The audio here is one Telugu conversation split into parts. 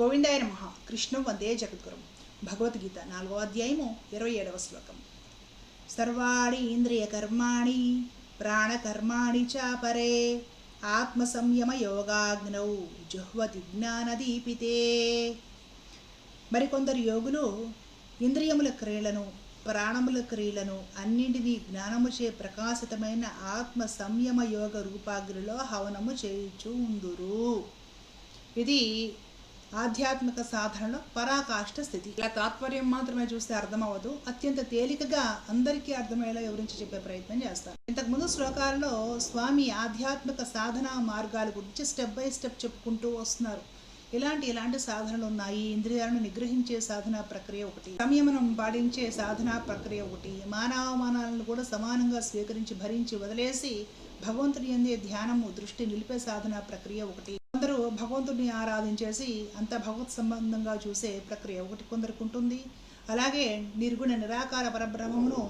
గోవిందాయ నమః. కృష్ణం వందే జగద్గురం. భగవద్గీత 4వ అధ్యాయము 27వ శ్లోకం. సర్వాణి ఇంద్రియ కర్మాణి ప్రాణకర్మాణి చాపరే ఆత్మ సంయమ యోగాగ్నౌ జుహ్వతి జ్ఞానదీపితే. మరికొందరు యోగులు ఇంద్రియముల క్రియలను ప్రాణముల క్రియలను అన్నింటినీ జ్ఞానముచే ప్రకాశితమైన ఆత్మ సంయమ యోగ రూపాగ్నిలో హవనము చేయుచు ఉందురు. ఇది ఆధ్యాత్మిక సాధనలో పరాకాష్ఠ స్థితి. ఇలా తాత్పర్యం మాత్రమే చూస్తే అర్థమవ్వదు. అత్యంత తేలికగా అందరికీ అర్థమయ్యేలా వివరించి చెప్పే ప్రయత్నం చేస్తారు. ఇంతకుముందు శ్లోకాలలో స్వామి ఆధ్యాత్మిక సాధనా మార్గాల గురించి స్టెప్ బై స్టెప్ చెప్పుకుంటూ వస్తున్నారు. ఇలాంటి సాధనలు ఉన్నాయి. ఇంద్రియాలను నిగ్రహించే సాధనా ప్రక్రియ ఒకటి, సంయమనం పాటించే సాధనా ప్రక్రియ ఒకటి, మానవమానాలను కూడా సమానంగా స్వీకరించి భరించి వదిలేసి భగవంతుని యందే ధ్యానము దృష్టి నిలిపే సాధనా ప్రక్రియ ఒకటి. కొందరు భగవంతుడిని ఆరాధించేసి అంత భగవత్ సంబంధంగా చూసే ప్రక్రియ ఒకటి కొందరికి ఉంటుంది. అలాగే నిర్గుణ నిరాకార పరబ్రహ్మమును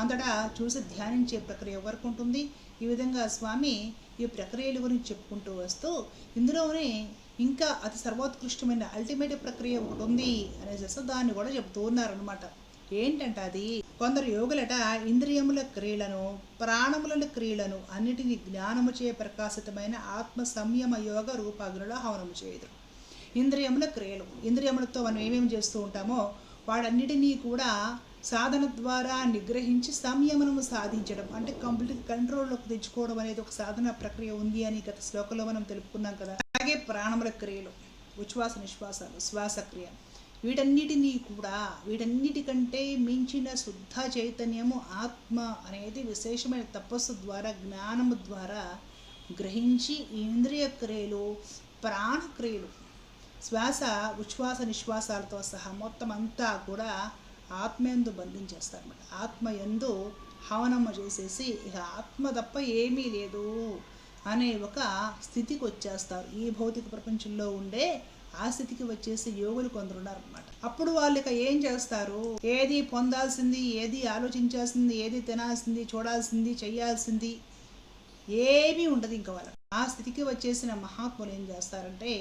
అంతటా చూసి ధ్యానించే ప్రక్రియ ఒకరికి ఉంటుంది. ఈ విధంగా స్వామి ఈ ప్రక్రియల గురించి చెప్పుకుంటూ వస్తూ ఇందులోనే ఇంకా అతి సర్వోత్కృష్టమైన అల్టిమేట్ ప్రక్రియ ఒకటి ఉంది అనేసి దాన్ని కూడా చెబుతూ ఉన్నారనమాట. ఏంటంటే అది కొందరు యోగులట ఇంద్రియముల క్రియలను ప్రాణముల క్రియలను అన్నిటినీ జ్ఞానముచే ప్రకాశితమైన ఆత్మ సంయమ యోగ రూపాగ్నిలో హవనము చేయుదురు. ఇంద్రియముల క్రియలు, ఇంద్రియములతో మనం ఏమేమి చేస్తూ ఉంటామో వాడన్నిటినీ కూడా సాధన ద్వారా నిగ్రహించి సంయమనము సాధించడం, అంటే కంప్లీట్ కంట్రోల్లోకి తెచ్చుకోవడం అనేది ఒక సాధన ప్రక్రియ ఉంది అని గత శ్లోకంలో మనం తెలుపుకున్నాం కదా. అలాగే ప్రాణముల క్రియలు, ఉచ్ఛ్వాస నిశ్వాసాలు, శ్వాసక్రియ, వీటన్నిటికంటే మించిన శుద్ధ చైతన్యము ఆత్మ అనేది విశేషమైన తపస్సు ద్వారా జ్ఞానము ద్వారా గ్రహించి ఇంద్రియ క్రియలు ప్రాణక్రియలు శ్వాస ఉచ్ఛ్వాస నిశ్వాసాలతో సహా మొత్తం అంతా కూడా ఆత్మయందు బంధించేస్తారన్నమాట. ఆత్మయందు హవనము చేసేసి ఇక ఆత్మ తప్ప ఏమీ లేదు అనే ఒక స్థితికి వచ్చేస్తారు. ఈ భౌతిక ప్రపంచంలో ఉండే ఆ స్థితికి వచ్చేసి యోగులు కొందరు ఉన్నారనమాట. అప్పుడు వాళ్ళు ఇక ఏం చేస్తారు, ఏది పొందాల్సింది, ఏది ఆలోచించాల్సింది, ఏది తినాల్సింది, చూడాల్సింది, చేయాల్సింది ఏమీ ఉండదు. ఇంకా వాళ్ళకి ఆ స్థితికి వచ్చేసిన మహాత్ములు ఏం చేస్తారంటే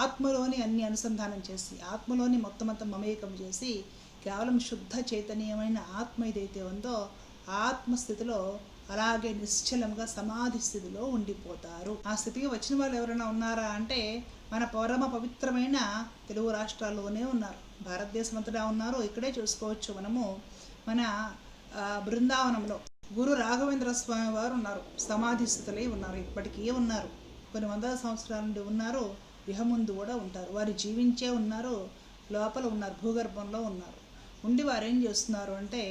ఆత్మలోని అన్ని అనుసంధానం చేసి ఆత్మలోని మొత్తం అంతా మమేకం చేసి కేవలం శుద్ధ చైతన్యమైన ఆత్మ ఏదైతే ఉందో ఆత్మస్థితిలో అలాగే నిశ్చలంగా సమాధి స్థితిలో ఉండిపోతారు. ఆ స్థితికి వచ్చిన వాళ్ళు ఎవరైనా ఉన్నారా అంటే మన పరమ పవిత్రమైన తెలుగు రాష్ట్రాల్లోనే ఉన్నారు, భారతదేశం అంతటా ఉన్నారు. ఇక్కడే చూసుకోవచ్చు మనము. మన బృందావనంలో గురు రాఘవేంద్ర స్వామి వారు ఉన్నారు, సమాధి స్థితిలో ఉన్నారు, ఇప్పటికీ ఉన్నారు. కొన్ని వందల సంవత్సరాల నుండి ఉన్నారు, ఇహముందు కూడా ఉంటారు. వారు జీవించే ఉన్నారు, లోపల ఉన్నారు, భూగర్భంలో ఉన్నారు. ఉండి వారు ఏం చేస్తున్నారు అంటే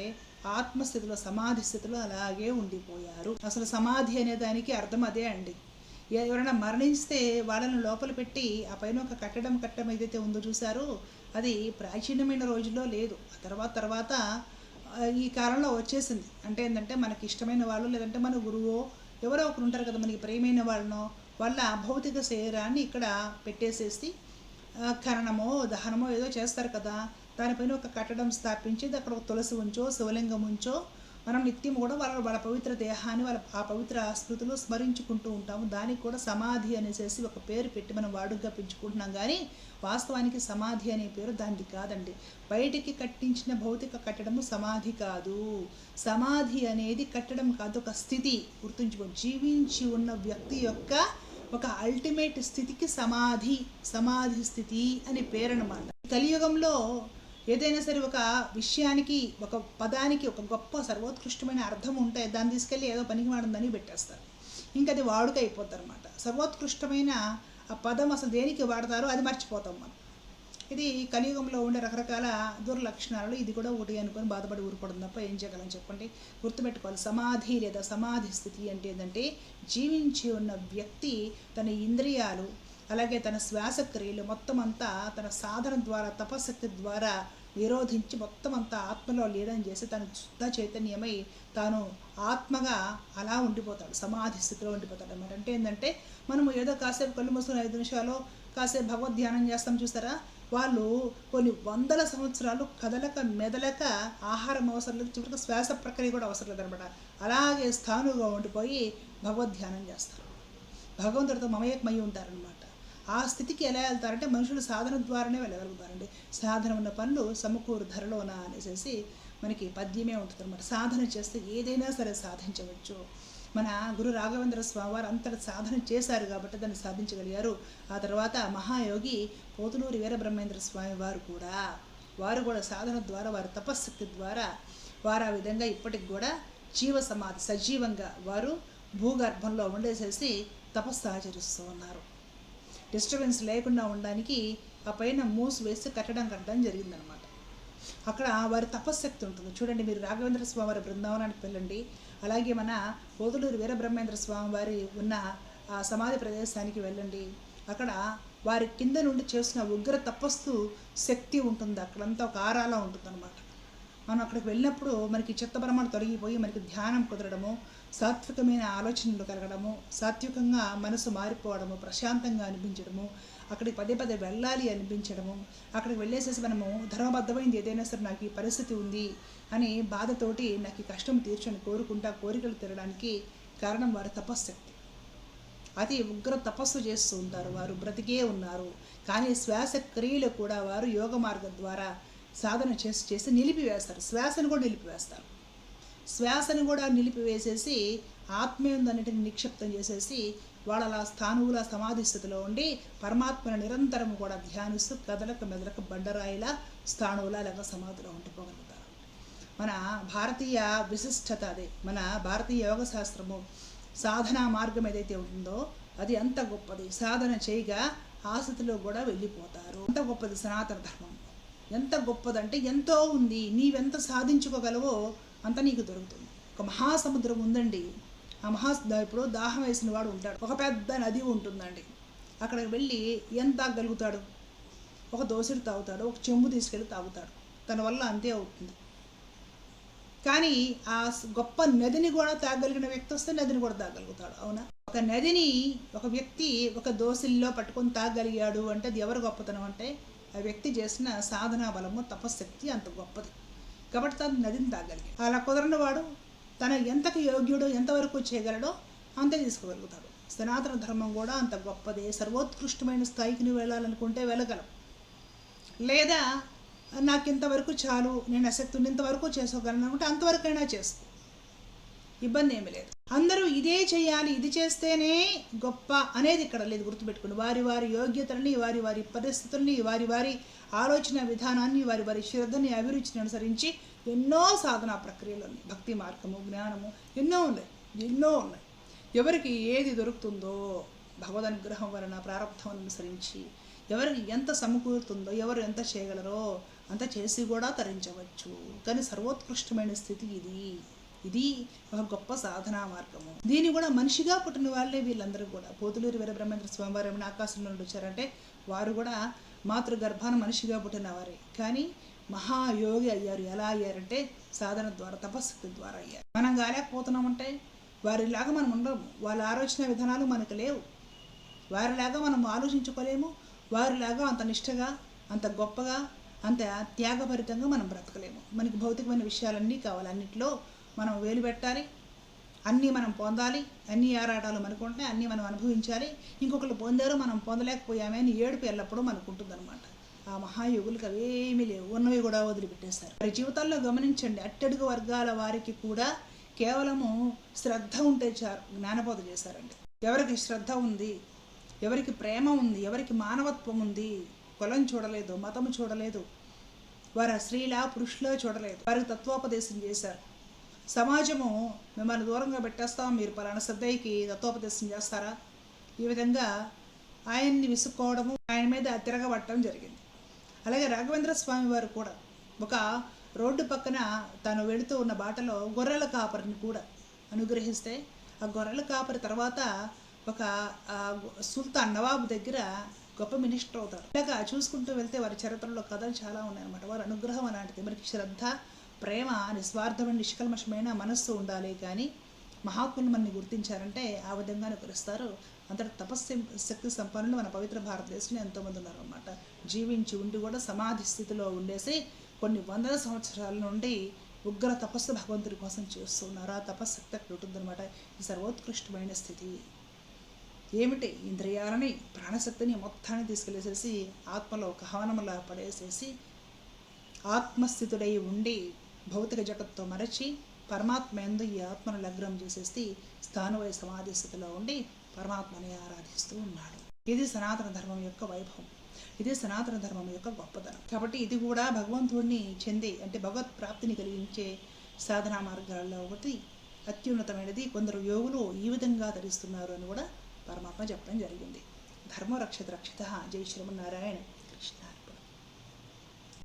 ఆత్మస్థితిలో సమాధి స్థితిలో అలాగే ఉండిపోయారు. అసలు సమాధి అనే దానికి అర్థం అదే అండి. ఎవరైనా మరణిస్తే వాళ్ళని లోపల పెట్టి ఆ పైన ఒక కట్టడం ఏదైతే ఉందో చూసారు, అది ప్రాచీనమైన రోజుల్లో లేదు. ఆ తర్వాత ఈ కాలంలో వచ్చేసింది. అంటే ఏంటంటే మనకి ఇష్టమైన వాళ్ళు లేదంటే మన గురువో ఎవరో ఒకరు ఉంటారు కదా, మనకి ప్రియమైన వాళ్ళనో వాళ్ళ భౌతిక శరీరాన్ని ఇక్కడ పెట్టేసేసి ఖననమో దహనమో ఏదో చేస్తారు కదా, దానిపైన ఒక కట్టడం స్థాపించి అక్కడ ఒక తులసి ఉంచో శివలింగం ఉంచో మనం నిత్యం కూడా వాళ్ళ పవిత్ర దేహాన్ని ఆ పవిత్ర ఆస్మృతిలో స్మరించుకుంటూ ఉంటాము. దానికి కూడా సమాధి అనేసి ఒక పేరు పెట్టి మనం వాడుగ్గా పెంచుకుంటున్నాం. కానీ వాస్తవానికి సమాధి అనే పేరు దానికి కాదండి. బయటికి కట్టించిన భౌతిక కట్టడము సమాధి కాదు. సమాధి అనేది కట్టడం కాదు, ఒక స్థితి. గుర్తుంచుకోండి, జీవించి ఉన్న వ్యక్తి యొక్క ఒక అల్టిమేట్ స్థితికి సమాధి స్థితి అనే పేరు అన్నమాట. కలియుగంలో ఏదైనా సరే ఒక విషయానికి ఒక పదానికి ఒక గొప్ప సర్వోత్కృష్టమైన అర్థం ఉంటే దాన్ని తీసుకెళ్ళి ఏదో పనికి వాడిందని పెట్టేస్తారు. ఇంకా అది వాడుక అయిపోతారు అన్నమాట. సర్వోత్కృష్టమైన ఆ పదం అసలు దేనికి వాడతారో అది మర్చిపోతాం మనం. ఇది కలియుగంలో ఉండే రకరకాల దుర్లక్షణాలు ఇది కూడా ఒకటి అనుకొని బాధపడి ఊరుకోవడం తప్ప ఏం చేయగలం చెప్పండి. గుర్తుపెట్టుకోవాలి, సమాధి లేదా సమాధి స్థితి అంటే ఏంటంటే జీవించి ఉన్న వ్యక్తి తన ఇంద్రియాలు అలాగే తన శ్వాసక్రియలు మొత్తం అంతా తన సాధన ద్వారా తపశక్తి ద్వారా నిరోధించి మొత్తం అంతా ఆత్మలో లీనం చేసి తను శుద్ధ చైతన్యమై తాను ఆత్మగా అలా ఉండిపోతాడు, సమాధి స్థితిలో ఉండిపోతాడు అన్నమాట. అంటే ఏంటంటే మనము ఏదో కాసేపు కళ్ళు మూసుకుని 5 నిమిషాలు కాసేపు భగవద్ ధ్యానం చేస్తాం చూస్తారా, వాళ్ళు కొన్ని వందల సంవత్సరాలు కదలక మెదలక ఆహారం అవసరం లేదు, చివరికి శ్వాస ప్రక్రియ కూడా అవసరం లేదనమాట. అలాగే స్థానుగా ఉండిపోయి భగవద్ ధ్యానం చేస్తారు, భగవంతుడితో మమేకమై ఉంటారనమాట. ఆ స్థితికి ఎలా వెళ్తారంటే మనుషులు సాధన ద్వారానే వెళ్ళగలుగుతారండి. సాధన ఉన్న పనులు సమకూరు ధరలోన అనేసి మనకి పద్యమే ఉంటుంది అనమాట. సాధన చేస్తే ఏదైనా సరే సాధించవచ్చు. మన గురు రాఘవేంద్ర స్వామి వారు అంతటి సాధన చేశారు కాబట్టి దాన్ని సాధించగలిగారు. ఆ తర్వాత మహాయోగి పోతులూరి వీరబ్రహ్మేంద్ర స్వామి వారు కూడా సాధన ద్వారా, వారి తపశ్శక్తి ద్వారా వారు ఆ విధంగా ఇప్పటికి కూడా జీవ సమాధి సజీవంగా వారు భూగర్భంలో ఉండేసేసి తపస్సు ఆచరిస్తూ ఉన్నారు. డిస్టర్బెన్స్ లేకుండా ఉండడానికి ఆ పైన మూసి వేసి కట్టడం జరిగిందనమాట. అక్కడ వారి తపశ్శక్తి ఉంటుంది. చూడండి, మీరు రాఘవేంద్ర స్వామి వారి బృందావనానికి వెళ్ళండి, అలాగే మన పోతులూరు వీరబ్రహ్మేంద్ర స్వామి వారి ఉన్న ఆ సమాధి ప్రదేశానికి వెళ్ళండి. అక్కడ వారి కింద నుండి చేసిన ఉగ్ర తపస్సు శక్తి ఉంటుంది. అక్కడంతా ఒక ఆరాలా ఉంటుందన్నమాట. మనం అక్కడికి వెళ్ళినప్పుడు మనకి చిత్తభ్రమణ తొలగిపోయి మనకి ధ్యానం కుదరడము, సాత్వికమైన ఆలోచనలు కలగడము, సాత్వికంగా మనసు మారిపోవడము, ప్రశాంతంగా అనిపించడము, అక్కడికి పదే పదే వెళ్ళాలి అనిపించడము, అక్కడికి వెళ్ళేసేసి మనము ధర్మబద్ధమైంది ఏదైనా సరే నాకు ఈ పరిస్థితి ఉంది అని బాధతోటి నాకు ఈ కష్టం తీర్చని కోరుకుంటా కోరికలు తీరడానికి కారణం వారి తపశ్శక్తి. అతి ఉగ్ర తపస్సు చేస్తూ ఉంటారు, వారు బ్రతికే ఉన్నారు. కానీ శ్వాస క్రియలు కూడా వారు యోగ మార్గం ద్వారా సాధన చేసి నిలిపివేస్తారు. శ్వాసను కూడా నిలిపివేసేసి ఆత్మీయుందన్నిటిని నిక్షిప్తం చేసేసి వాళ్ళ అలా స్థానువుల సమాధి స్థితిలో ఉండి పరమాత్మను నిరంతరం కూడా ధ్యానిస్తూ కదలక మెదలక బండరాయిలా స్థాణువులా లేక సమాధిలో ఉండిపోగలుగుతారు. మన భారతీయ విశిష్టత అదే. మన భారతీయ యోగ శాస్త్రము సాధనా మార్గం ఏదైతే ఉంటుందో అది అంత గొప్పది. సాధన చేయగా ఆ స్థితిలో కూడా వెళ్ళిపోతారు. అంత గొప్పది సనాతన ధర్మం. ఎంత గొప్పదంటే ఎంతో ఉంది. నీవెంత సాధించుకోగలవో అంత నీకు దొరుకుతుంది. ఒక మహాసముద్రం ఉందండి. ఆ ఇప్పుడు దాహం వేసిన వాడు ఉంటాడు, ఒక పెద్ద నది ఉంటుందండి. అక్కడికి వెళ్ళి ఎంత తాగలుగుతాడు? ఒక దోసెడు తాగుతాడు, ఒక చెంబు తీసుకెళ్ళి తాగుతాడు, తన వల్ల అంతే అవుతుంది. కానీ ఆ గొప్ప నదిని కూడా తాగలిగిన వ్యక్తి వస్తే నదిని కూడా తాగలుగుతాడు. అవునా? ఒక నదిని ఒక వ్యక్తి ఒక దోసిల్లో పట్టుకొని తాగలిగాడు అంటే అది ఎవరు గొప్పతనం అంటే ఆ వ్యక్తి చేసిన సాధనా బలము తపశక్తి అంత గొప్పది కాబట్టి తను నదిని తాగలిగాడు. అలా కుదరని వాడు తన ఎంతకు యోగ్యుడో ఎంతవరకు చేయగలడో అంతే తీసుకోగలుగుతాడు. సనాతన ధర్మం కూడా అంత గొప్పదే. సర్వోత్కృష్టమైన స్థాయికి నువ్వు వెళ్ళాలనుకుంటే వెళ్ళగలవు. లేదా నాకు ఇంతవరకు చాలు, నేను అశక్తుని ఇంతవరకు చేసుకోగలను అనుకుంటే అంతవరకైనా చేసుకో, ఇబ్బంది ఏమీ లేదు. అందరూ ఇదే చేయాలి, ఇది చేస్తేనే గొప్ప అనేది ఇక్కడ లేదు. గుర్తుపెట్టుకుని వారి వారి యోగ్యతల్ని, వారి వారి పరిస్థితుల్ని, వారి వారి ఆలోచన విధానాన్ని, వారి వారి శ్రద్ధని, అభిరుచిని అనుసరించి ఎన్నో సాధనా ప్రక్రియలు ఉన్నాయి. భక్తి మార్గము, జ్ఞానము ఎన్నో ఉన్నాయి. ఎవరికి ఏది దొరుకుతుందో భగవద్ అనుగ్రహం వలన ప్రారంభం అనుసరించి ఎవరికి ఎంత సమకూరుతుందో, ఎవరు ఎంత చేయగలరో అంత చేసి కూడా తరించవచ్చు. కానీ సర్వోత్కృష్టమైన స్థితి ఇది ఒక గొప్ప సాధనా మార్గము. దీన్ని కూడా మనిషిగా పుట్టిన వాళ్ళే వీళ్ళందరూ కూడా. పోతులూరి వీరబ్రహ్మేంద్ర స్వామి వారు ఏమైనా ఆకాశంలో నుండి వచ్చారంటే వారు కూడా మాతృగర్భాన మనిషిగా పుట్టిన వారే, కానీ మహాయోగి అయ్యారు. ఎలా అయ్యారంటే సాధన ద్వారా, తపశక్తి ద్వారా అయ్యారు. మనం కాలేకపోతున్నామంటే వారిలాగా మనం ఉండము. వాళ్ళ ఆలోచన విధానాలు మనకు లేవు. వారిలాగా మనం ఆలోచించుకోలేము. వారిలాగా అంత నిష్టగా, అంత గొప్పగా, అంత త్యాగభరితంగా మనం బ్రతకలేము. మనకి భౌతికమైన విషయాలన్నీ కావాలి. అన్నింటిలో మనం వేలు పెట్టాలి, అన్నీ మనం పొందాలి, అన్ని ఆరాటాలు మనకు ఉంటాయి, అన్నీ మనం అనుభవించాలి. ఇంకొకరు పొందారు మనం పొందలేకపోయామే అని ఏడుపు ఎల్లప్పుడూ మనకు ఉంటుందన్నమాట. ఆ మహాయోగులకు అవేమీ లేవు, ఉన్నవి కూడా వదిలిపెట్టేశారు. వారి జీవితాల్లో గమనించండి, అట్టడుగు వర్గాల వారికి కూడా కేవలము శ్రద్ధ ఉంటే చాలు జ్ఞానబోధ చేశారండి. ఎవరికి శ్రద్ధ ఉంది, ఎవరికి ప్రేమ ఉంది, ఎవరికి మానవత్వం ఉంది, కులం చూడలేదు, మతము చూడలేదు, వారి స్త్రీలా పురుషులా చూడలేదు, వారికి తత్వోపదేశం చేశారు. సమాజము మిమ్మల్ని దూరంగా పెట్టేస్తాం, మీరు పలానా శ్రద్ధకి తత్వోపదేశం చేస్తారా, ఈ విధంగా ఆయన్ని విసుక్కోవడము, ఆయన మీద తిరగబట్టడం జరిగింది. అలాగే రాఘవేంద్ర స్వామి వారు కూడా ఒక రోడ్డు పక్కన తను వెళుతూ ఉన్న బాటలో గొర్రెల కాపరిని కూడా అనుగ్రహిస్తే ఆ గొర్రెల కాపరి తర్వాత ఒక సుల్తాన్ నవాబు దగ్గర గొప్ప మినిస్టర్ అవుతాడు. ఇలాగా చూసుకుంటూ వెళ్తే వారి చరిత్రలో కథలు చాలా ఉన్నాయన్నమాట. వారి అనుగ్రహం అలాంటిది. మనకి శ్రద్ధ, ప్రేమ, నిస్వార్థమైన నిష్కల్మషమైన మనస్సు ఉండాలి. కానీ మహాత్ములు మనని గుర్తించారంటే ఆ విధంగా అనుకరిస్తారు. అంతటి శక్తి సంపన్నులు మన పవిత్ర భారతదేశంలో ఎంతోమంది ఉన్నారు అన్నమాట. జీవించి ఉండి కూడా సమాధి స్థితిలో ఉండేసి కొన్ని వందల సంవత్సరాల నుండి ఉగ్ర తపస్సు భగవంతుడి కోసం చేస్తున్నారు. ఆ తపస్శక్తి అక్కడ ఉంటుందన్నమాట. ఈ సర్వోత్కృష్టమైన స్థితి. ఏమిటి ఇంద్రియాలని ప్రాణశక్తిని మొత్తాన్ని తీసుకెళ్ళేసేసి ఆత్మలో ఒక హవనములా పడేసేసి ఆత్మస్థితుడై ఉండి భౌతిక జగత్తుతో మరచి పరమాత్మ ఎందు ఈ ఆత్మను లగ్నం చేసేసి స్థానువై సమాధి స్థితిలో ఉండి పరమాత్మని ఆరాధిస్తూ ఉన్నాడు. ఇది సనాతన ధర్మం యొక్క వైభవం, ఇది సనాతన ధర్మం యొక్క గొప్పదనం. కాబట్టి ఇది కూడా భగవంతుడిని చెందే అంటే భగవత్ ప్రాప్తిని కలిగించే సాధనా మార్గాల్లో ఒకటి, అత్యున్నతమైనది. కొందరు యోగులు ఈ విధంగా ధరిస్తున్నారు అని కూడా పరమాత్మ చెప్పడం జరిగింది. ధర్మో రక్షిత రక్షిత. జై శ్రీమన్నారాయణ. కృష్ణ.